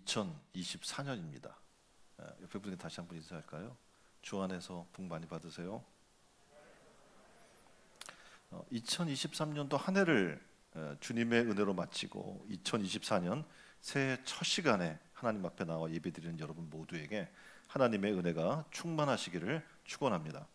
2024년입니다. 옆에 분에게 다시 한번 인사할까요? 주 안에서 복 많이 받으세요. 2023년도 한 해를 주님의 은혜로 마치고 2024년 새해 첫 시간에 하나님 앞에 나와 예배드리는 여러분 모두에게 하나님의 은혜가 충만하시기를 축원합니다.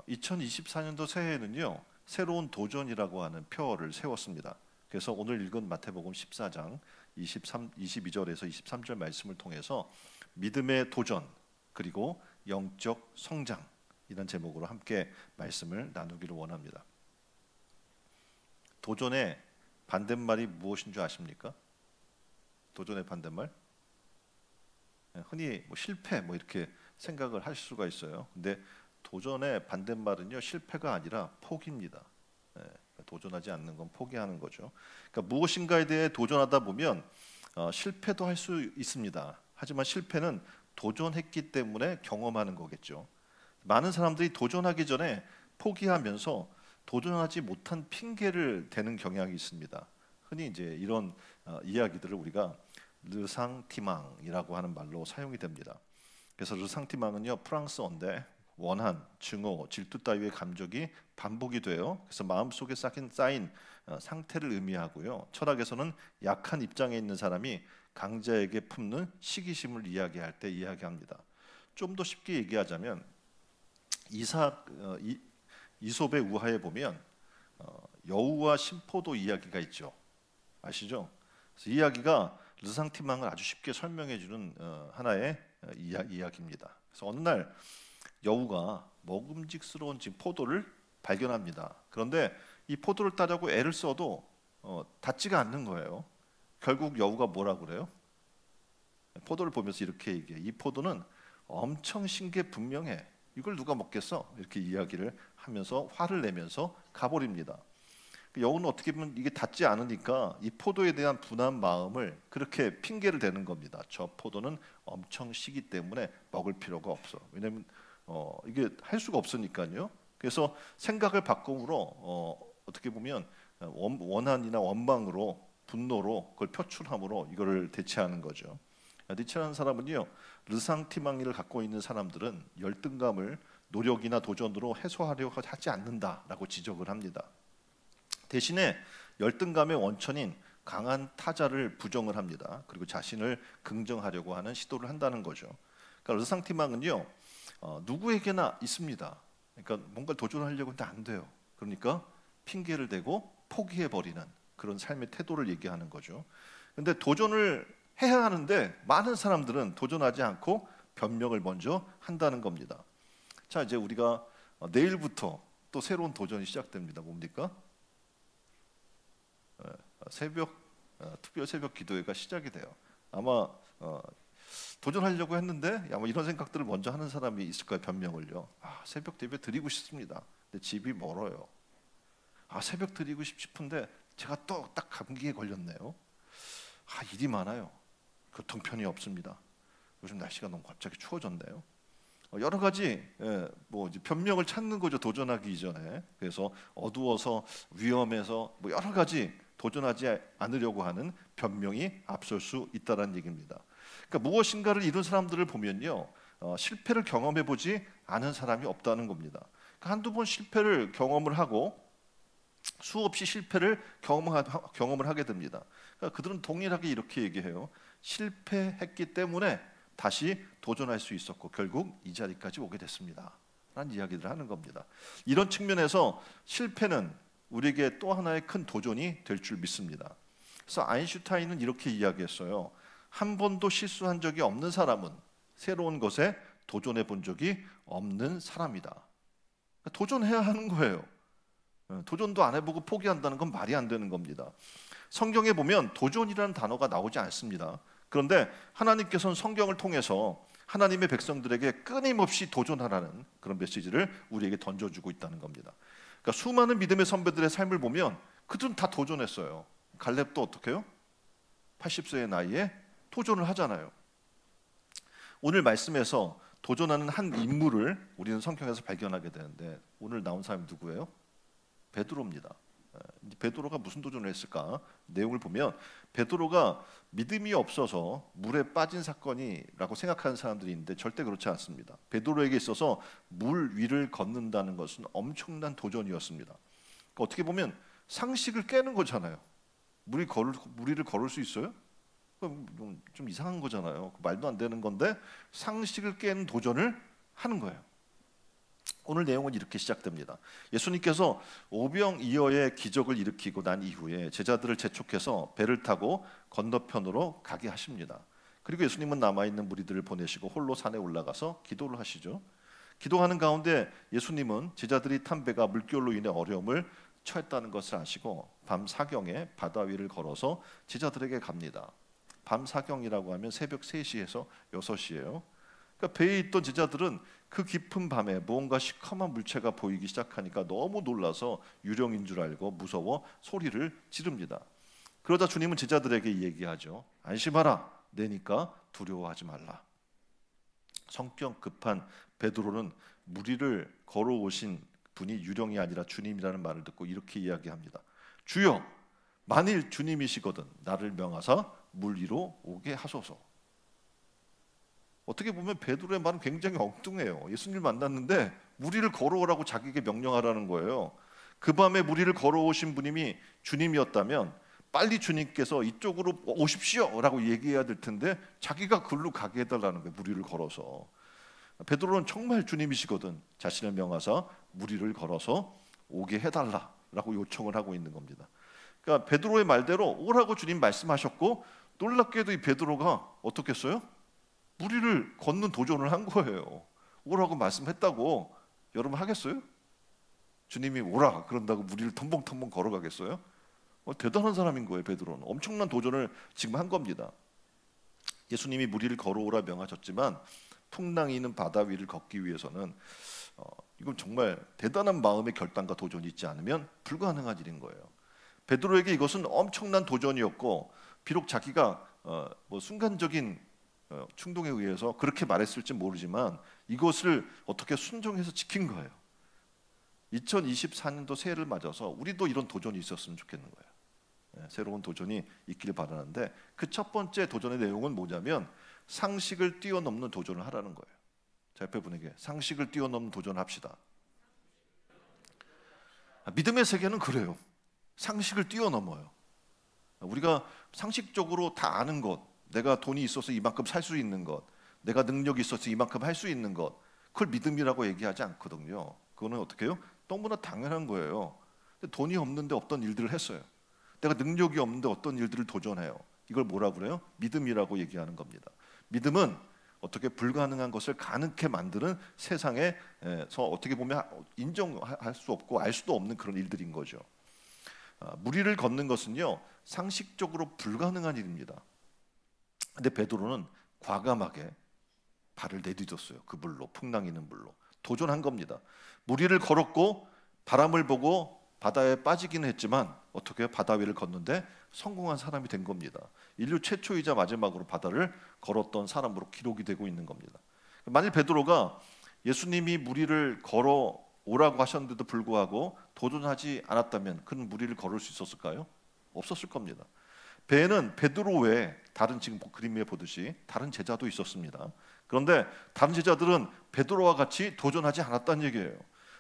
2024년도 새해에는요, 새로운 도전이라고 하는 표어를 세웠습니다. 그래서 오늘 읽은 마태복음 14장 22절에서 23절 말씀을 통해서 믿음의 도전 그리고 영적 성장, 이런 제목으로 함께 말씀을 나누기를 원합니다. 도전의 반대말이 무엇인 줄 아십니까? 도전의 반대말? 흔히 실패 이렇게 생각을 하실 수가 있어요. 근데 도전의 반대말은요, 실패가 아니라 포기입니다. 도전하지 않는 건 포기하는 거죠. 그러니까 무엇인가에 대해 도전하다 보면 실패도 할 수 있습니다. 하지만 실패는 도전했기 때문에 경험하는 거겠죠. 많은 사람들이 도전하기 전에 포기하면서 도전하지 못한 핑계를 대는 경향이 있습니다. 흔히 이제 이런 이야기들을 우리가 르상티망이라고 하는 말로 사용이 됩니다. 그래서 르상티망은요, 프랑스어인데 원한, 증오, 질투 따위의 감정이 반복이 돼요. 그래서 마음속에 쌓인 상태를 의미하고요. 철학에서는 약한 입장에 있는 사람이 강자에게 품는 시기심을 이야기할 때 이야기합니다. 좀 더 쉽게 얘기하자면 이솝의 우화에 보면 여우와 심포도 이야기가 있죠. 아시죠? 그래서 이 이야기가 르상티망을 아주 쉽게 설명해 주는 하나의 이야기입니다. 그래서 어느 날 여우가 먹음직스러운 포도를 발견합니다. 그런데 이 포도를 따려고 애를 써도 닿지가 않는 거예요. 결국 여우가 뭐라고 그래요? 포도를 보면서 이렇게 얘기해. 이 포도는 엄청 신기분명해. 이걸 누가 먹겠어? 이렇게 이야기를 하면서 화를 내면서 가버립니다. 여우는 어떻게 보면 이게 닿지 않으니까 이 포도에 대한 분한 마음을 그렇게 핑계를 대는 겁니다. 저 포도는 엄청 시기 때문에 먹을 필요가 없어. 왜냐면 이게 할 수가 없으니까요. 그래서 생각을 바꿈으로 어떻게 보면 원한이나 원망으로, 분노로 그걸 표출함으로 이거를 대체하는 거죠. 니체라는 사람은요, 르상티망이를 갖고 있는 사람들은 열등감을 노력이나 도전으로 해소하려고 하지 않는다라고 지적을 합니다. 대신에 열등감의 원천인 강한 타자를 부정을 합니다. 그리고 자신을 긍정하려고 하는 시도를 한다는 거죠. 그러니까 르상티망은요, 누구에게나 있습니다. 그러니까 뭔가 도전하려고 하는데 안 돼요. 그러니까 핑계를 대고 포기해버리는 그런 삶의 태도를 얘기하는 거죠. 그런데 도전을 해야 하는데 많은 사람들은 도전하지 않고 변명을 먼저 한다는 겁니다. 자, 이제 우리가 내일부터 또 새로운 도전이 시작됩니다. 뭡니까? 특별 새벽 기도회가 시작이 돼요. 아마 도전하려고 했는데 아마 이런 생각들을 먼저 하는 사람이 있을 거예요. 변명을요. 새벽 예배 드리고 싶습니다. 근데 집이 멀어요. 새벽 드리고 싶은데 제가 또 딱 감기에 걸렸네요. 일이 많아요. 교통편이 없습니다. 요즘 날씨가 너무 갑자기 추워졌네요. 여러 가지 이제 변명을 찾는 거죠. 도전하기 이전에. 그래서 어두워서, 위험해서 여러 가지 도전하지 않으려고 하는 변명이 앞설 수 있다는 얘기입니다. 그러니까 무엇인가를 이룬 사람들을 보면요, 실패를 경험해 보지 않은 사람이 없다는 겁니다. 그러니까 한두 번 실패를 경험을 하고 수없이 실패를 경험을 하게 됩니다. 그러니까 그들은 동일하게 이렇게 얘기해요. 실패했기 때문에 다시 도전할 수 있었고 결국 이 자리까지 오게 됐습니다 라는 이야기를 하는 겁니다. 이런 측면에서 실패는 우리에게 또 하나의 큰 도전이 될 줄 믿습니다. 그래서 아인슈타인은 이렇게 이야기했어요. 한 번도 실수한 적이 없는 사람은 새로운 것에 도전해 본 적이 없는 사람이다. 도전해야 하는 거예요. 도전도 안 해보고 포기한다는 건 말이 안 되는 겁니다. 성경에 보면 도전이라는 단어가 나오지 않습니다. 그런데 하나님께서는 성경을 통해서 하나님의 백성들에게 끊임없이 도전하라는 그런 메시지를 우리에게 던져주고 있다는 겁니다. 그러니까 수많은 믿음의 선배들의 삶을 보면 그들은 다 도전했어요. 갈렙도 어떻게 해요? 80세의 나이에 도전을 하잖아요. 오늘 말씀에서 도전하는 한 인물을 우리는 성경에서 발견하게 되는데 오늘 나온 사람이 누구예요? 베드로입니다. 베드로가 무슨 도전을 했을까? 내용을 보면 베드로가 믿음이 없어서 물에 빠진 사건이라고 생각하는 사람들이 있는데 절대 그렇지 않습니다. 베드로에게 있어서 물 위를 걷는다는 것은 엄청난 도전이었습니다. 그러니까 어떻게 보면 상식을 깨는 거잖아요. 물 위를 걸을 수 있어요? 좀 이상한 거잖아요. 말도 안 되는 건데 상식을 깨는 도전을 하는 거예요. 오늘 내용은 이렇게 시작됩니다. 예수님께서 오병이어의 기적을 일으키고 난 이후에 제자들을 재촉해서 배를 타고 건너편으로 가게 하십니다. 그리고 예수님은 남아있는 무리들을 보내시고 홀로 산에 올라가서 기도를 하시죠. 기도하는 가운데 예수님은 제자들이 탄 배가 물결로 인해 어려움을 처했다는 것을 아시고 밤 사경에 바다 위를 걸어서 제자들에게 갑니다. 밤 사경이라고 하면 새벽 3시에서 6시예요. 그러니까 배에 있던 제자들은 그 깊은 밤에 무언가 시커먼 물체가 보이기 시작하니까 너무 놀라서 유령인 줄 알고 무서워 소리를 지릅니다. 그러자 주님은 제자들에게 얘기하죠. 안심하라, 내니까 두려워하지 말라. 성격 급한 베드로는 물 위를 걸어오신 분이 유령이 아니라 주님이라는 말을 듣고 이렇게 이야기합니다. 주여, 만일 주님이시거든 나를 명하사 물 위로 오게 하소서. 어떻게 보면 베드로의 말은 굉장히 엉뚱해요. 예수님을 만났는데 물 위를 걸어오라고 자기에게 명령하라는 거예요. 그 밤에 물 위를 걸어오신 분이 주님이었다면 빨리 주님께서 이쪽으로 오십시오 라고 얘기해야 될 텐데 자기가 글로 가게 해달라는 거예요. 물 위를 걸어서. 베드로는 정말 주님이시거든 자신을 명하사 물 위를 걸어서 오게 해달라라고 요청을 하고 있는 겁니다. 그러니까 베드로의 말대로 오라고 주님 말씀하셨고 놀랍게도 이 베드로가 어떻게 했어요? 물 위를 걷는 도전을 한 거예요. 오라고 말씀했다고 여러분 하겠어요? 주님이 오라 그런다고 물 위를 텀벙텀벙 걸어가겠어요? 대단한 사람인 거예요. 베드로는 엄청난 도전을 지금 한 겁니다. 예수님이 물 위를 걸어오라 명하셨지만 풍랑이 있는 바다 위를 걷기 위해서는 이건 정말 대단한 마음의 결단과 도전이 있지 않으면 불가능한 일인 거예요. 베드로에게 이것은 엄청난 도전이었고 비록 자기가 순간적인 충동에 의해서 그렇게 말했을지 모르지만 이것을 어떻게 순종해서 지킨 거예요. 2024년도 새해를 맞아서 우리도 이런 도전이 있었으면 좋겠는 거예요. 새로운 도전이 있기를 바라는데 그 첫 번째 도전의 내용은 뭐냐면 상식을 뛰어넘는 도전을 하라는 거예요. 자, 옆에 분에게 상식을 뛰어넘는 도전을 합시다. 믿음의 세계는 그래요. 상식을 뛰어넘어요. 우리가 상식적으로 다 아는 것, 내가 돈이 있어서 이만큼 살 수 있는 것, 내가 능력이 있어서 이만큼 할 수 있는 것, 그걸 믿음이라고 얘기하지 않거든요. 그거는 어떻게 해요? 너무나 당연한 거예요. 근데 돈이 없는데 어떤 일들을 했어요. 내가 능력이 없는데 어떤 일들을 도전해요. 이걸 뭐라고 그래요? 믿음이라고 얘기하는 겁니다. 믿음은 어떻게 불가능한 것을 가능케 만드는 세상에서 어떻게 보면 인정할 수 없고 알 수도 없는 그런 일들인 거죠. 물 위를 걷는 것은요 상식적으로 불가능한 일입니다. 근데 베드로는 과감하게 발을 내디뎠어요. 그 물로, 풍랑 있는 물로 도전한 겁니다. 물 위를 걸었고 바람을 보고 바다에 빠지기는 했지만 어떻게 바다 위를 걷는데 성공한 사람이 된 겁니다. 인류 최초이자 마지막으로 바다를 걸었던 사람으로 기록이 되고 있는 겁니다. 만일 베드로가 예수님이 물 위를 걸어 오라고 하셨는데도 불구하고 도전하지 않았다면 그는 물 위를 걸을 수 있었을까요? 없었을 겁니다. 배에는 베드로 외에 다른 지금 그림 위에 보듯이 다른 제자도 있었습니다. 그런데 다른 제자들은 베드로와 같이 도전하지 않았다는 얘기예요.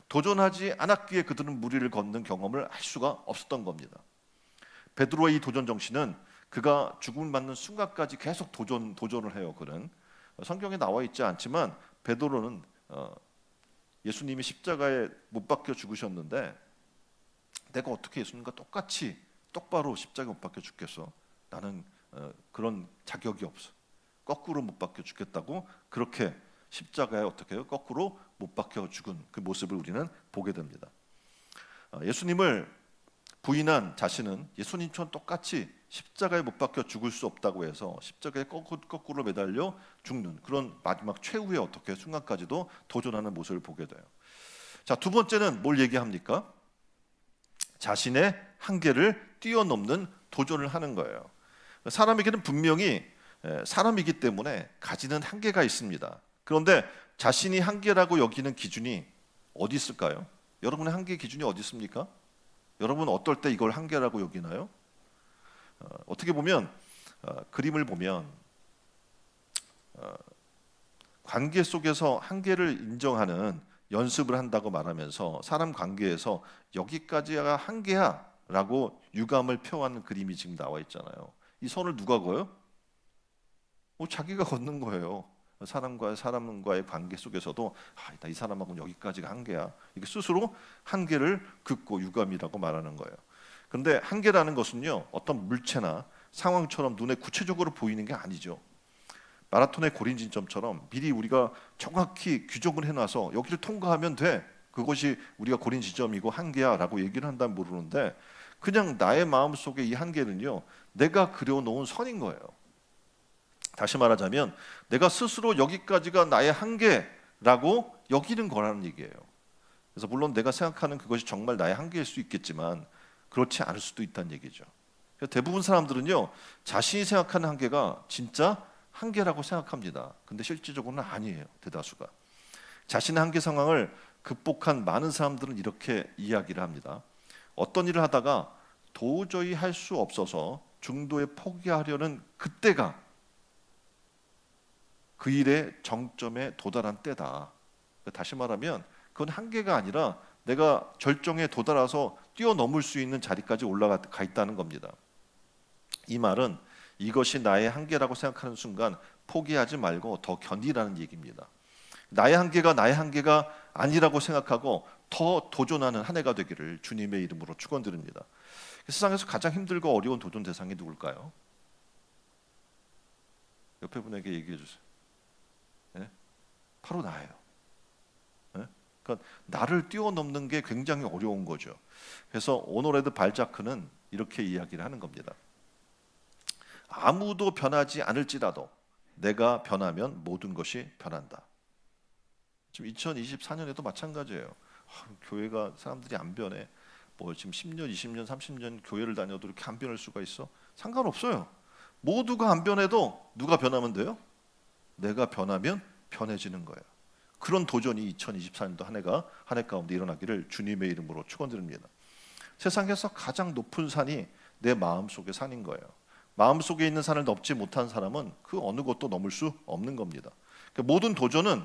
도전하지 않았기에 그들은 물 위를 걷는 경험을 할 수가 없었던 겁니다. 베드로의 이 도전 정신은 그가 죽음을 맞는 순간까지 계속 도전을 해요. 그는 성경에 나와 있지 않지만 베드로는 예수님이 십자가에 못 박혀 죽으셨는데 내가 어떻게 예수님과 똑같이 똑바로 십자가에 못 박혀 죽겠어? 나는 그런 자격이 없어. 거꾸로 못 박혀 죽겠다고 그렇게 십자가에 어떻게 해요? 거꾸로 못 박혀 죽은 그 모습을 우리는 보게 됩니다. 예수님을 부인한 자신은 예수님처럼 똑같이 십자가에 못 박혀 죽을 수 없다고 해서 십자가에 거꾸로 매달려 죽는 그런 마지막 최후의 어떻게 순간까지도 도전하는 모습을 보게 돼요. 자, 두 번째는 뭘 얘기합니까? 자신의 한계를 뛰어넘는 도전을 하는 거예요. 사람에게는 분명히 사람이기 때문에 가지는 한계가 있습니다. 그런데 자신이 한계라고 여기는 기준이 어디 있을까요? 여러분의 한계 기준이 어디 있습니까? 여러분 어떨 때 이걸 한계라고 여기나요? 어떻게 보면 그림을 보면 관계 속에서 한계를 인정하는 연습을 한다고 말하면서 사람 관계에서 여기까지가 한계야 라고 유감을 표하는 그림이 지금 나와 있잖아요. 이 선을 누가 그어요? 자기가 걷는 거예요. 사람과의 관계 속에서도 이 사람하고는 여기까지가 한계야. 이게 스스로 한계를 긋고 유감이라고 말하는 거예요. 그런데 한계라는 것은요, 어떤 물체나 상황처럼 눈에 구체적으로 보이는 게 아니죠. 마라톤의 고린지점처럼 미리 우리가 정확히 규정을 해놔서 여기를 통과하면 돼. 그것이 우리가 고린지점이고 한계야라고 얘기를 한다면 모르는데, 그냥 나의 마음 속에 이 한계는요, 내가 그려놓은 선인 거예요. 다시 말하자면 내가 스스로 여기까지가 나의 한계라고 여기는 거라는 얘기예요. 그래서 물론 내가 생각하는 그것이 정말 나의 한계일 수 있겠지만 그렇지 않을 수도 있다는 얘기죠. 대부분 사람들은요, 자신이 생각하는 한계가 진짜 한계라고 생각합니다. 근데 실질적으로는 아니에요. 대다수가. 자신의 한계 상황을 극복한 많은 사람들은 이렇게 이야기를 합니다. 어떤 일을 하다가 도저히 할 수 없어서 중도에 포기하려는 그때가 그 일의 정점에 도달한 때다. 다시 말하면 그건 한계가 아니라 내가 절정에 도달해서 뛰어넘을 수 있는 자리까지 올라가 있다는 겁니다. 이 말은 이것이 나의 한계라고 생각하는 순간 포기하지 말고 더 견디라는 얘기입니다. 나의 한계가 아니라고 생각하고 더 도전하는 한 해가 되기를 주님의 이름으로 축원드립니다. 세상에서 가장 힘들고 어려운 도전 대상이 누굴까요? 옆에 분에게 얘기해 주세요. 네? 바로 나예요. 네? 그러니까 나를 뛰어넘는 게 굉장히 어려운 거죠. 그래서 오노레드 발자크는 이렇게 이야기를 하는 겁니다. 아무도 변하지 않을지라도 내가 변하면 모든 것이 변한다. 지금 2024년에도 마찬가지예요. 교회가 사람들이 안 변해. 지금 10년, 20년, 30년 교회를 다녀도 이렇게 안 변할 수가 있어? 상관없어요. 모두가 안 변해도 누가 변하면 돼요? 내가 변하면 변해지는 거예요. 그런 도전이 2024년도 한 해 가운데 일어나기를 주님의 이름으로 축원드립니다. 세상에서 가장 높은 산이 내 마음속의 산인 거예요. 마음속에 있는 산을 넘지 못한 사람은 그 어느 것도 넘을 수 없는 겁니다. 그러니까 모든 도전은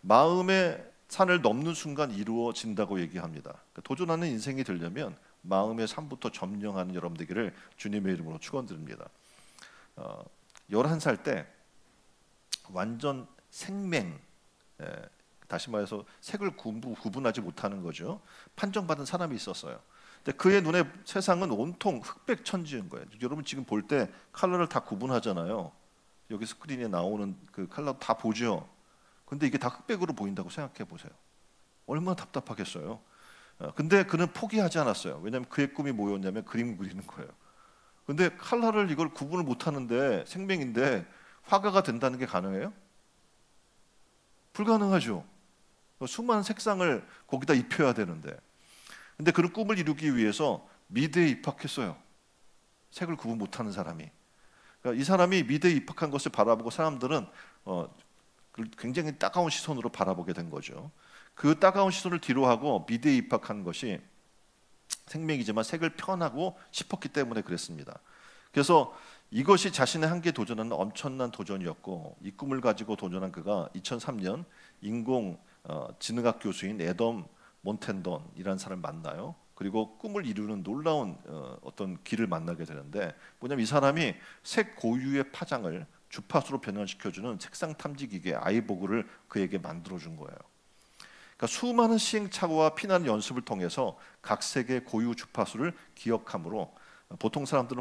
마음의 산을 넘는 순간 이루어진다고 얘기합니다. 그러니까 도전하는 인생이 되려면 마음의 산부터 점령하는 여러분 되기를 주님의 이름으로 축원드립니다. 11살 때 완전 생맹, 다시 말해서 색을 구분하지 못하는 거죠. 판정받은 사람이 있었어요. 근데 그의 눈에 세상은 온통 흑백 천지인 거예요. 여러분 지금 볼 때 컬러를 다 구분하잖아요. 여기 스크린에 나오는 그 컬러 다 보죠. 근데 이게 다 흑백으로 보인다고 생각해 보세요. 얼마나 답답하겠어요. 근데 그는 포기하지 않았어요. 왜냐하면 그의 꿈이 뭐였냐면 그림 그리는 거예요. 근데 컬러를 이걸 구분을 못 하는데 생명인데 화가가 된다는 게 가능해요? 불가능하죠. 수많은 색상을 거기다 입혀야 되는데. 근데 그런 꿈을 이루기 위해서 미대에 입학했어요. 색을 구분 못하는 사람이. 그러니까 이 사람이 미대에 입학한 것을 바라보고 사람들은 굉장히 따가운 시선으로 바라보게 된 거죠. 그 따가운 시선을 뒤로하고 미대에 입학한 것이 생명이지만 색을 표현하고 싶었기 때문에 그랬습니다. 그래서 이것이 자신의 한계에 도전하는 엄청난 도전이었고, 이 꿈을 가지고 도전한 그가 2003년 인공지능학 교수인 애덤 몬텐던이라는 사람을 만나요. 그리고 꿈을 이루는 놀라운 어떤 길을 만나게 되는데, 뭐냐면 이 사람이 색 고유의 파장을 주파수로 변환시켜주는 색상 탐지 기계 아이보그를 그에게 만들어준 거예요. 그러니까 수많은 시행착오와 피난 연습을 통해서 각 색의 고유 주파수를 기억함으로 보통 사람들이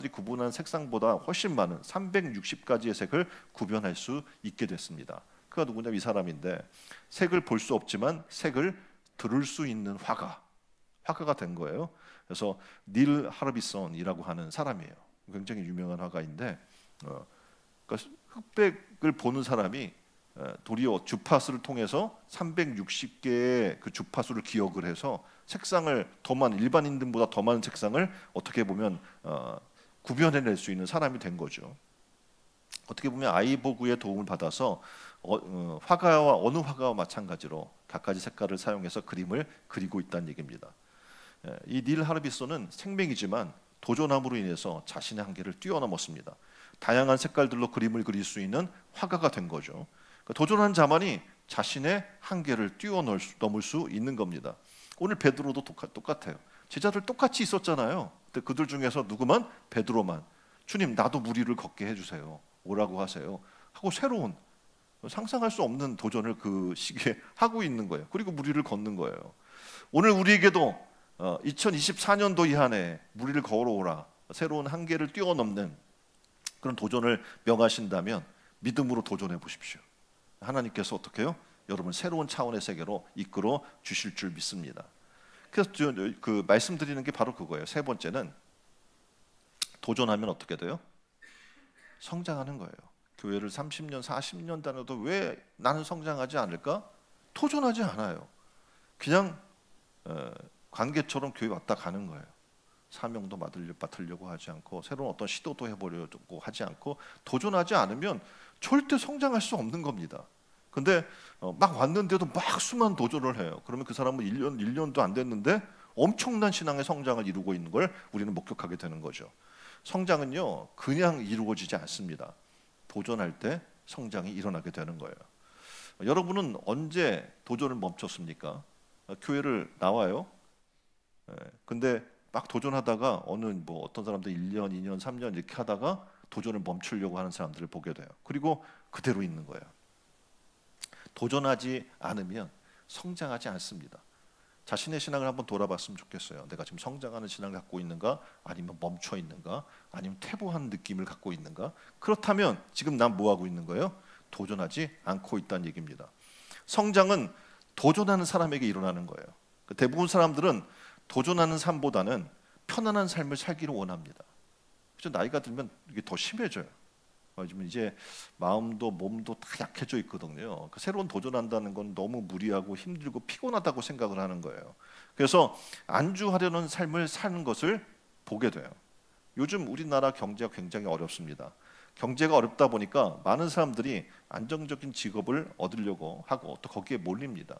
구분하는 색상보다 훨씬 많은 360가지의 색을 구별할 수 있게 됐습니다. 그가 누구냐면 이 사람인데, 색을 볼 수 없지만 색을 들을 수 있는 화가가 된 거예요. 그래서 닐 하르비선이라고 하는 사람이에요. 굉장히 유명한 화가인데, 그러니까 흑백을 보는 사람이 도리어 주파수를 통해서 360개의 그 주파수를 기억을 해서 색상을 더 많은, 일반인들보다 더 많은 색상을 어떻게 보면 구별해낼 수 있는 사람이 된 거죠. 어떻게 보면 아이보그의 도움을 받아서 화가와 어느 화가와 마찬가지로 갖가지 색깔을 사용해서 그림을 그리고 있다는 얘기입니다. 이 닐 하르비소는 생명이지만 도전함으로 인해서 자신의 한계를 뛰어넘었습니다. 다양한 색깔들로 그림을 그릴 수 있는 화가가 된 거죠. 그러니까 도전한 자만이 자신의 한계를 뛰어넘을 수 있는 겁니다. 오늘 베드로도 똑같아요. 제자들 똑같이 있었잖아요. 근데 그들 중에서 누구만? 베드로만 주님 나도 무리를 걷게 해주세요. 오라고 하세요. 하고 새로운 상상할 수 없는 도전을 그 시기에 하고 있는 거예요. 그리고 무리를 걷는 거예요. 오늘 우리에게도 2024년도 이 한 해 무리를 걸어오라, 새로운 한계를 뛰어넘는 그런 도전을 명하신다면 믿음으로 도전해 보십시오. 하나님께서 어떻게 해요? 여러분 새로운 차원의 세계로 이끌어 주실 줄 믿습니다. 그래서 그 말씀드리는 게 바로 그거예요. 세 번째는 도전하면 어떻게 돼요? 성장하는 거예요. 교회를 30년, 40년 다녀도 왜 나는 성장하지 않을까? 도전하지 않아요. 그냥 관계처럼 교회 왔다 가는 거예요. 사명도 맡으려고 하지 않고 새로운 어떤 시도도 해보려고 하지 않고 도전하지 않으면 절대 성장할 수 없는 겁니다. 근데 막 왔는데도 막 수많은 도전을 해요. 그러면 그 사람은 1년도 안 됐는데 엄청난 신앙의 성장을 이루고 있는 걸 우리는 목격하게 되는 거죠. 성장은요 그냥 이루어지지 않습니다. 도전할 때 성장이 일어나게 되는 거예요. 여러분은 언제 도전을 멈췄습니까? 교회를 나와요. 근데 막 도전하다가 어떤 사람들 1년, 2년, 3년 이렇게 하다가 도전을 멈추려고 하는 사람들을 보게 돼요. 그리고 그대로 있는 거예요. 도전하지 않으면 성장하지 않습니다. 자신의 신앙을 한번 돌아봤으면 좋겠어요. 내가 지금 성장하는 신앙을 갖고 있는가? 아니면 멈춰 있는가? 아니면 퇴보한 느낌을 갖고 있는가? 그렇다면 지금 난 뭐 하고 있는 거예요? 도전하지 않고 있다는 얘기입니다. 성장은 도전하는 사람에게 일어나는 거예요. 대부분 사람들은 도전하는 삶보다는 편안한 삶을 살기를 원합니다. 그래서 나이가 들면 이게 더 심해져요. 요즘 이제 마음도 몸도 다 약해져 있거든요. 새로운 도전한다는 건 너무 무리하고 힘들고 피곤하다고 생각을 하는 거예요. 그래서 안주하려는 삶을 사는 것을 보게 돼요. 요즘 우리나라 경제가 굉장히 어렵습니다. 경제가 어렵다 보니까 많은 사람들이 안정적인 직업을 얻으려고 하고 또 거기에 몰립니다.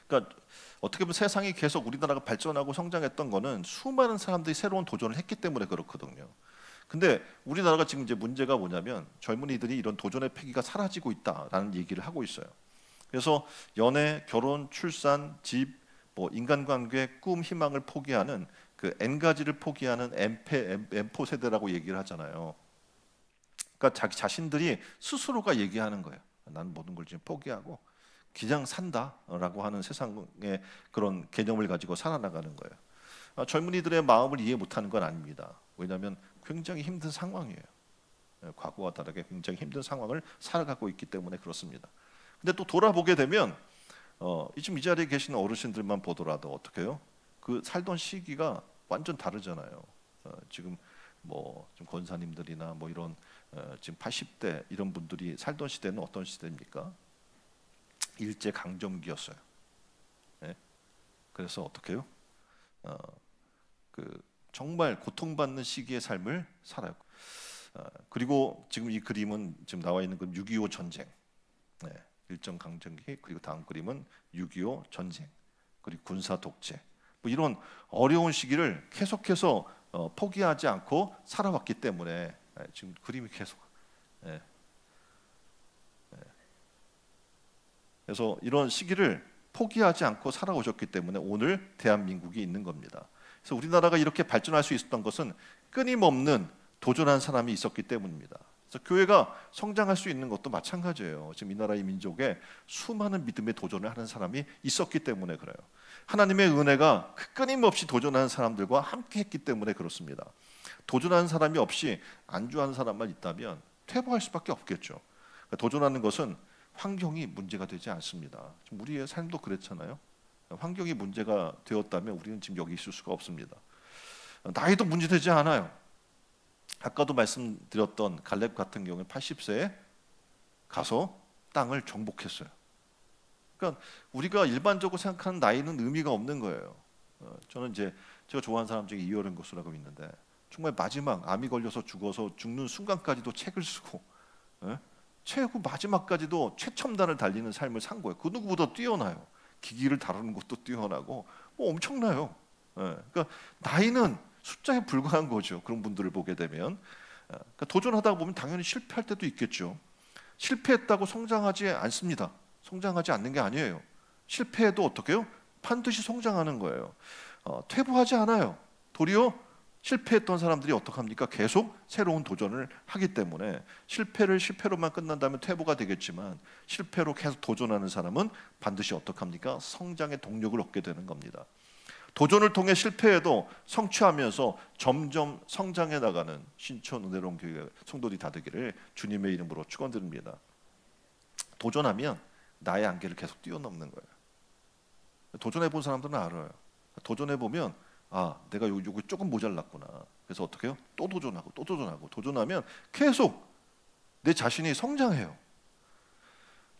그러니까 어떻게 보면 세상이 계속 우리나라가 발전하고 성장했던 거는 수많은 사람들이 새로운 도전을 했기 때문에 그렇거든요. 근데 우리나라가 지금 이제 문제가 뭐냐면 젊은이들이 이런 도전의 패기가 사라지고 있다라는 얘기를 하고 있어요. 그래서 연애, 결혼, 출산, 집, 인간관계, 꿈, 희망을 포기하는 그 N가지를 포기하는 N포 세대라고 얘기를 하잖아요. 그러니까 자기 자신들이 스스로가 얘기하는 거예요. 난 모든 걸 지금 포기하고 그냥 산다라고 하는 세상의 그런 개념을 가지고 살아나가는 거예요. 젊은이들의 마음을 이해 못하는 건 아닙니다. 왜냐하면 굉장히 힘든 상황이에요. 과거와 다르게 굉장히 힘든 상황을 살아가고 있기 때문에 그렇습니다. 근데 또 돌아보게 되면 지금 이 자리에 계시는 어르신들만 보더라도 어떻게 해요? 그 살던 시기가 완전 다르잖아요. 지금 좀 권사님들이나 이런 지금 80대 이런 분들이 살던 시대는 어떤 시대입니까? 일제 강점기였어요. 네? 그래서 어떻게 해요? 정말 고통받는 시기의 삶을 살아요. 그리고 지금 이 그림은 지금 나와 있는 그 6.25 전쟁, 일정 강점기, 그리고 다음 그림은 6.25 전쟁, 그리고 군사 독재, 이런 어려운 시기를 계속해서 포기하지 않고 살아왔기 때문에 지금 그림이 계속. 그래서 이런 시기를 포기하지 않고 살아오셨기 때문에 오늘 대한민국이 있는 겁니다. 그래서 우리나라가 이렇게 발전할 수 있었던 것은 끊임없는 도전한 사람이 있었기 때문입니다. 그래서 교회가 성장할 수 있는 것도 마찬가지예요. 지금 이 나라의 민족에 수많은 믿음의 도전을 하는 사람이 있었기 때문에 그래요. 하나님의 은혜가 끊임없이 도전하는 사람들과 함께 했기 때문에 그렇습니다. 도전하는 사람이 없이 안주하는 사람만 있다면 퇴보할 수밖에 없겠죠. 그러니까 도전하는 것은 환경이 문제가 되지 않습니다. 지금 우리의 삶도 그렇잖아요. 환경이 문제가 되었다면 우리는 지금 여기 있을 수가 없습니다. 나이도 문제되지 않아요. 아까도 말씀드렸던 갈렙 같은 경우에 80세에 가서 땅을 정복했어요. 그러니까 우리가 일반적으로 생각하는 나이는 의미가 없는 거예요. 저는 이제 제가 좋아하는 사람 중에 이효령 교수라고 있는데 정말 마지막 암이 걸려서 죽는 순간까지도 책을 쓰고 최후 마지막까지도 최첨단을 달리는 삶을 산 거예요. 그 누구보다 뛰어나요. 기기를 다루는 것도 뛰어나고 엄청나요. 그러니까 나이는 숫자에 불과한 거죠. 그런 분들을 보게 되면 그러니까 도전하다 보면 당연히 실패할 때도 있겠죠. 실패했다고 성장하지 않습니다. 성장하지 않는 게 아니에요. 실패해도 어떻게 해요? 반드시 성장하는 거예요. 퇴보하지 않아요. 도리어 실패했던 사람들이 어떡합니까? 계속 새로운 도전을 하기 때문에 실패를 실패로만 끝난다면 퇴보가 되겠지만 실패로 계속 도전하는 사람은 반드시 어떡합니까? 성장의 동력을 얻게 되는 겁니다. 도전을 통해 실패해도 성취하면서 점점 성장해 나가는 신촌 은혜로운 교회 성도들이 다 되기를 주님의 이름으로 축원드립니다. 도전하면 나의 한계를 계속 뛰어넘는 거예요. 도전해 본 사람들은 알아요. 도전해 보면 내가 요거 조금 모자랐구나. 그래서 어떻게 해요? 또 도전하고 또 도전하고 도전하면 계속 내 자신이 성장해요.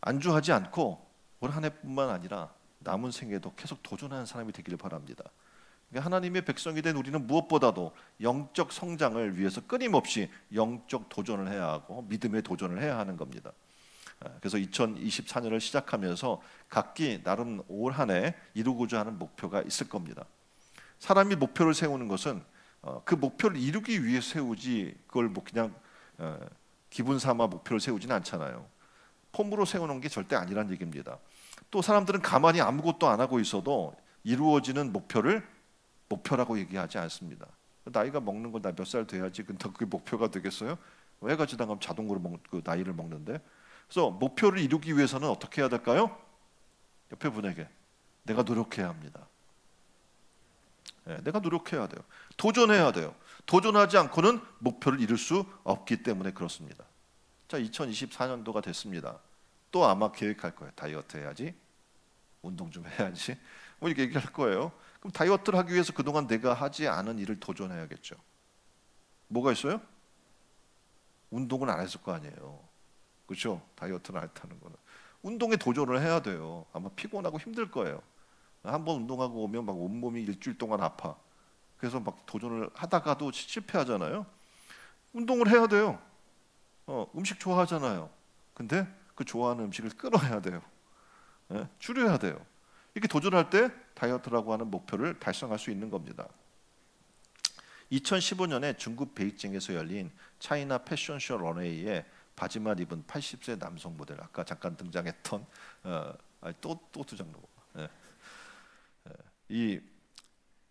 안주하지 않고 올 한 해뿐만 아니라 남은 생에도 계속 도전하는 사람이 되기를 바랍니다. 그러니까 하나님의 백성이 된 우리는 무엇보다도 영적 성장을 위해서 끊임없이 영적 도전을 해야 하고 믿음의 도전을 해야 하는 겁니다. 그래서 2024년을 시작하면서 각기 나름 올 한 해 이루고자 하는 목표가 있을 겁니다. 사람이 목표를 세우는 것은 그 목표를 이루기 위해 세우지 그걸 뭐 그냥 기분 삼아 목표를 세우지는 않잖아요. 폼으로 세우는 게 절대 아니란 얘기입니다. 또 사람들은 가만히 아무것도 안 하고 있어도 이루어지는 목표를 목표라고 얘기하지 않습니다. 나이가 먹는 건 나 몇 살 돼야지 그게 목표가 되겠어요? 왜 가지다 가면 자동으로 그 나이를 먹는데? 그래서 목표를 이루기 위해서는 어떻게 해야 될까요? 옆에 분에게 내가 노력해야 합니다. 내가 노력해야 돼요. 도전해야 돼요. 도전하지 않고는 목표를 이룰 수 없기 때문에 그렇습니다. 자, 2024년도가 됐습니다. 또 아마 계획할 거예요. 다이어트 해야지, 운동 좀 해야지, 뭐 이렇게 얘기할 거예요. 그럼 다이어트를 하기 위해서 그동안 내가 하지 않은 일을 도전해야겠죠. 뭐가 있어요? 운동은 안 했을 거 아니에요. 그렇죠? 다이어트를 안 했다는 거는 운동에 도전을 해야 돼요. 아마 피곤하고 힘들 거예요. 한번 운동하고 오면 막 온몸이 일주일 동안 아파. 그래서 막 도전을 하다가도 실패하잖아요. 운동을 해야 돼요. 음식 좋아하잖아요. 근데 그 좋아하는 음식을 끊어야 돼요. 줄여야 돼요. 이렇게 도전할 때 다이어트라고 하는 목표를 달성할 수 있는 겁니다. 2015년에 중국 베이징에서 열린 차이나 패션쇼 런웨이에 바지만 입은 80세 남성 모델, 아까 잠깐 등장했던 또 등장로. 이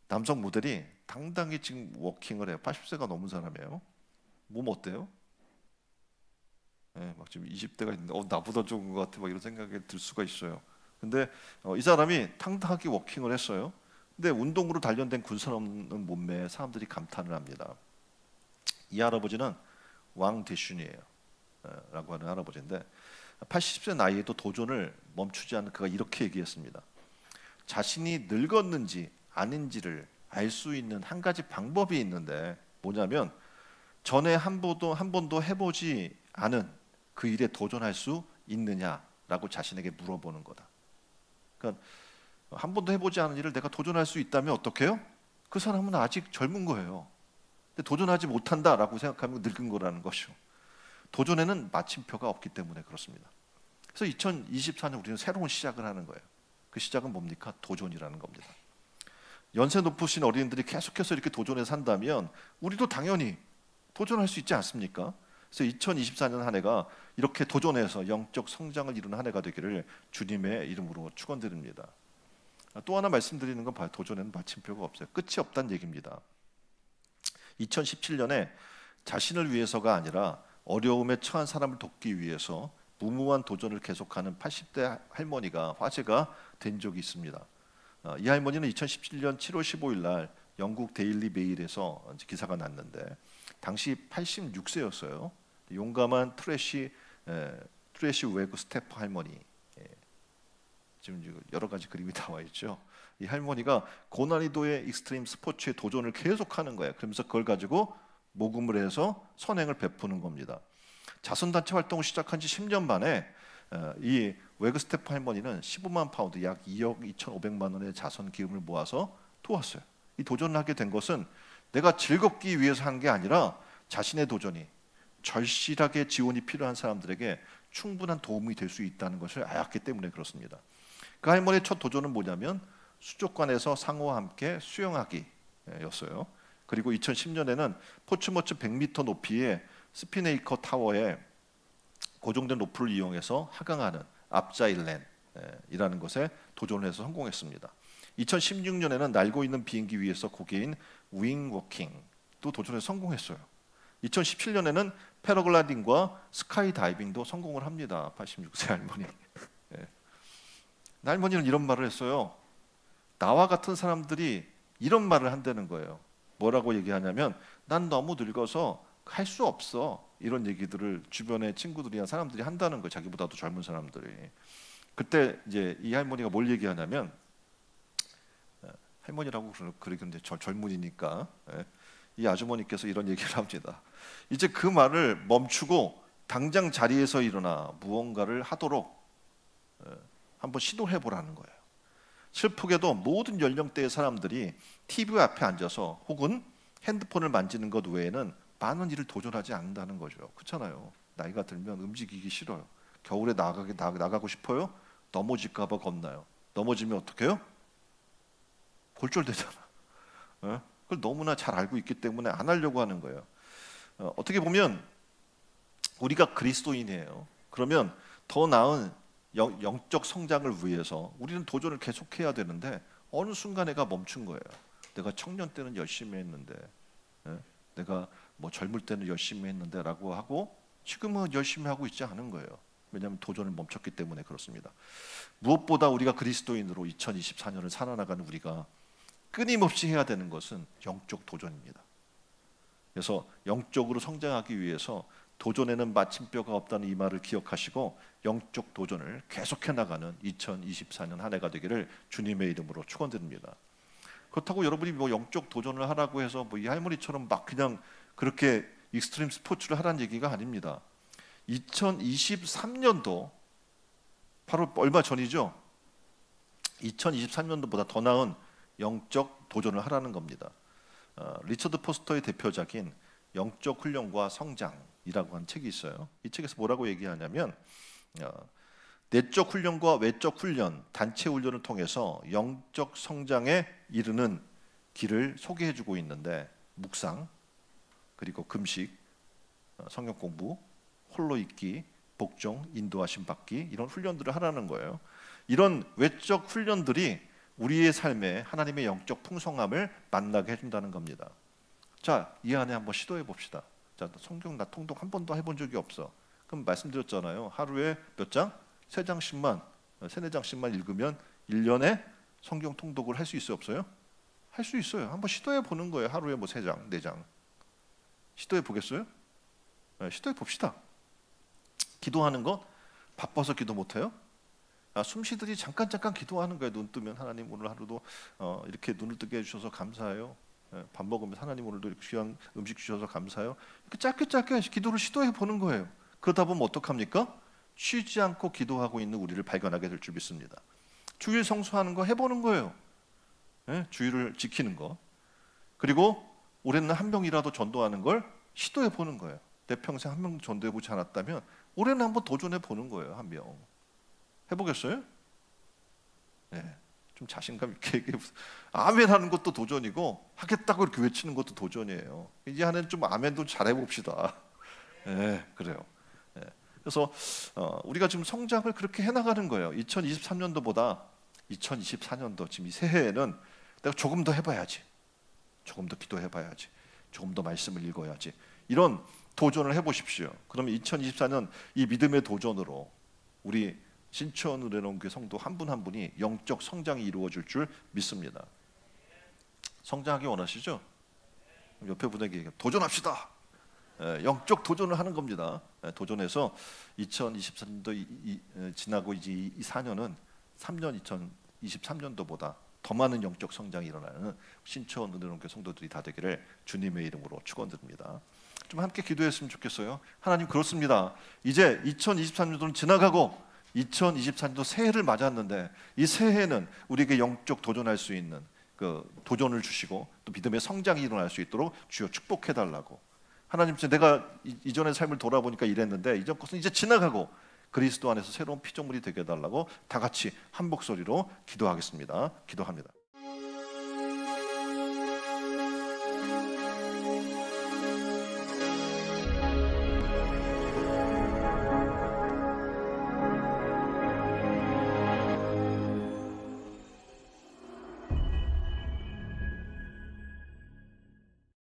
남성 모델이 당당히 지금 워킹을 해요. 80세가 넘은 사람이에요. 몸 어때요? 막 지금 20대가 있는데 나보다 좋은 것 같아 막 이런 생각이 들 수가 있어요. 근데 이 사람이 당당하게 워킹을 했어요. 근데 운동으로 단련된 군살 없는 몸매에 사람들이 감탄을 합니다. 이 할아버지는 왕 대슌이에요. 라고 하는 할아버지인데 80세 나이에도 도전을 멈추지 않는 그가 이렇게 얘기했습니다. 자신이 늙었는지 아닌지를 알 수 있는 한 가지 방법이 있는데 뭐냐면 전에 한 번도 해보지 않은 그 일에 도전할 수 있느냐라고 자신에게 물어보는 거다. 그러니까 한 번도 해보지 않은 일을 내가 도전할 수 있다면 어떻게 해요? 그 사람은 아직 젊은 거예요. 근데 도전하지 못한다라고 생각하면 늙은 거라는 것이죠. 도전에는 마침표가 없기 때문에 그렇습니다. 그래서 2024년 우리는 새로운 시작을 하는 거예요. 그 시작은 뭡니까? 도전이라는 겁니다. 연세 높으신 어린이들이 계속해서 이렇게 도전해 산다면 우리도 당연히 도전할 수 있지 않습니까? 그래서 2024년 한 해가 이렇게 도전해서 영적 성장을 이루는 한 해가 되기를 주님의 이름으로 축원드립니다. 또 하나 말씀드리는 건 봐요. 도전에는 마침표가 없어요. 끝이 없다는 얘기입니다. 2017년에 자신을 위해서가 아니라 어려움에 처한 사람을 돕기 위해서 무모한 도전을 계속하는 80대 할머니가 화제가 된 적이 있습니다. 이 할머니는 2017년 7월 15일 날 영국 데일리 메일에서 기사가 났는데 당시 86세였어요. 용감한 트래시 웨그 스태퍼 할머니. 지금 여러 가지 그림이 나와 있죠. 이 할머니가 고난이도의 익스트림 스포츠에 도전을 계속하는 거예요. 그러면서 그걸 가지고 모금을 해서 선행을 베푸는 겁니다. 자선단체 활동을 시작한 지 10년 만에 이 웨그 스태퍼 할머니는 15만 파운드 약 2억 2,500만 원의 자선 기금을 모아서 도왔어요. 이 도전을 하게 된 것은 내가 즐겁기 위해서 한 게 아니라 자신의 도전이 절실하게 지원이 필요한 사람들에게 충분한 도움이 될 수 있다는 것을 알았기 때문에 그렇습니다. 그 할머니의 첫 도전은 뭐냐면 수족관에서 상어와 함께 수영하기였어요. 그리고 2010년에는 포츠머츠 100m 높이의 스피네이커 타워에 고정된 로프를 이용해서 하강하는 앞자일랜이라는 것에 도전해서 성공했습니다. 2016년에는 날고 있는 비행기 위에서 고개인 윙워킹도 도전해서 성공했어요. 2017년에는 패러글라이딩과 스카이 다이빙도 성공을 합니다. 86세 할머니. 할머니는 이런 말을 했어요. 나와 같은 사람들이 이런 말을 한다는 거예요. 뭐라고 얘기하냐면 난 너무 늙어서 할 수 없어. 이런 얘기들을 주변의 친구들이나 사람들이 한다는 거예요. 자기보다도 젊은 사람들이. 그때 이제 이 할머니가 뭘 얘기하냐면 할머니라고 그러는데 젊은이니까 이 아주머니께서 이런 얘기를 합니다. 이제 그 말을 멈추고 당장 자리에서 일어나 무언가를 하도록 한번 시도해 보라는 거예요. 슬프게도 모든 연령대의 사람들이 TV 앞에 앉아서 혹은 핸드폰을 만지는 것 외에는 많은 일을 도전하지 않는다는 거죠. 그렇잖아요. 나이가 들면 움직이기 싫어요. 겨울에 나가고 싶어요? 넘어질까 봐 겁나요. 넘어지면 어떻게 해요? 골절되잖아. 그걸 너무나 잘 알고 있기 때문에 안 하려고 하는 거예요. 어떻게 보면 우리가 그리스도인이에요. 그러면 더 나은 영적 성장을 위해서 우리는 도전을 계속해야 되는데 어느 순간 내가 멈춘 거예요. 내가 청년 때는 열심히 했는데, 내가 뭐 젊을 때는 열심히 했는데라고 하고 지금은 열심히 하고 있지 않은 거예요. 왜냐하면 도전을 멈췄기 때문에 그렇습니다. 무엇보다 우리가 그리스도인으로 2024년을 살아나가는 우리가 끊임없이 해야 되는 것은 영적 도전입니다. 그래서 영적으로 성장하기 위해서 도전에는 마침표가 없다는 이 말을 기억하시고 영적 도전을 계속해 나가는 2024년 한 해가 되기를 주님의 이름으로 축원드립니다. 그렇다고 여러분이 뭐 영적 도전을 하라고 해서 뭐 이 할머니처럼 막 그냥 그렇게 익스트림 스포츠를 하라는 얘기가 아닙니다. 2023년도 바로 얼마 전이죠. 2023년도보다 더 나은 영적 도전을 하라는 겁니다. 리처드 포스터의 대표작인 영적 훈련과 성장이라고 한 책이 있어요. 이 책에서 뭐라고 얘기하냐면 내적 훈련과 외적 훈련, 단체 훈련을 통해서 영적 성장에 이르는 길을 소개해주고 있는데 묵상, 그리고 금식, 성경 공부, 홀로 있기, 복종, 인도하심 받기 이런 훈련들을 하라는 거예요. 이런 외적 훈련들이 우리의 삶에 하나님의 영적 풍성함을 만나게 해준다는 겁니다. 자, 이 안에 한번 시도해 봅시다. 자, 성경 나 통독 한 번도 해본 적이 없어. 그럼 말씀드렸잖아요. 하루에 몇 장? 3장씩만, 3-4장씩만 읽으면 1년에 성경 통독을 할 수 있어요, 없어요? 할 수 있어요. 한번 시도해 보는 거예요. 하루에 뭐 3장, 4장. 시도해 보겠어요? 시도해 봅시다. 기도하는 거 바빠서 기도 못 해요? 숨 쉬듯이 잠깐 기도하는 거예요. 눈 뜨면 하나님 오늘 하루도 이렇게 눈을 뜨게 해주셔서 감사해요. 밥 먹으면서 하나님 오늘도 이렇게 귀한 음식 주셔서 감사해요. 이렇게 짧게 기도를 시도해 보는 거예요. 그러다 보면 어떡합니까? 쉬지 않고 기도하고 있는 우리를 발견하게 될 줄 믿습니다. 주일 성수하는 거 해보는 거예요. 주일을 지키는 거. 그리고 올해는 한 명이라도 전도하는 걸 시도해 보는 거예요. 내 평생 한 명 전도해 보지 않았다면 올해는 한번 도전해 보는 거예요. 한 명. 해보겠어요? 네, 좀 자신감 있게 얘기해 보세요. 아멘 하는 것도 도전이고 하겠다고 이렇게 외치는 것도 도전이에요. 이제 하는 좀 아멘도 잘해 봅시다. 네, 그래요. 네. 그래서 우리가 지금 성장을 그렇게 해나가는 거예요. 2023년도보다 2024년도 지금 이 새해에는 내가 조금 더 해봐야지, 조금 더 기도해봐야지, 조금 더 말씀을 읽어야지, 이런 도전을 해보십시오. 그러면 2024년 이 믿음의 도전으로 우리 신천 은혜로운교회 성도 한 분 한 분이 영적 성장이 이루어질 줄 믿습니다. 성장하기 원하시죠? 옆에 분에게 얘기해요. 도전합시다. 영적 도전을 하는 겁니다. 도전해서 2024년도 지나고 이제 이 4년은 2023년도보다 더 많은 영적 성장이 일어나는 신천 은혜로운교회 성도들이 다 되기를 주님의 이름으로 축원드립니다. 좀 함께 기도했으면 좋겠어요. 하나님, 그렇습니다. 이제 2023년도는 지나가고 2024년도 새해를 맞았는데 이 새해는 우리에게 영적 도전할 수 있는 그 도전을 주시고 또 믿음의 성장이 일어날 수 있도록 주여 축복해달라고. 하나님, 내가 이전의 삶을 돌아보니까 이랬는데 이전 것은 이제 지나가고 그리스도 안에서 새로운 피조물이 되게 해달라고 다 같이 한 목소리로 기도하겠습니다. 기도합니다.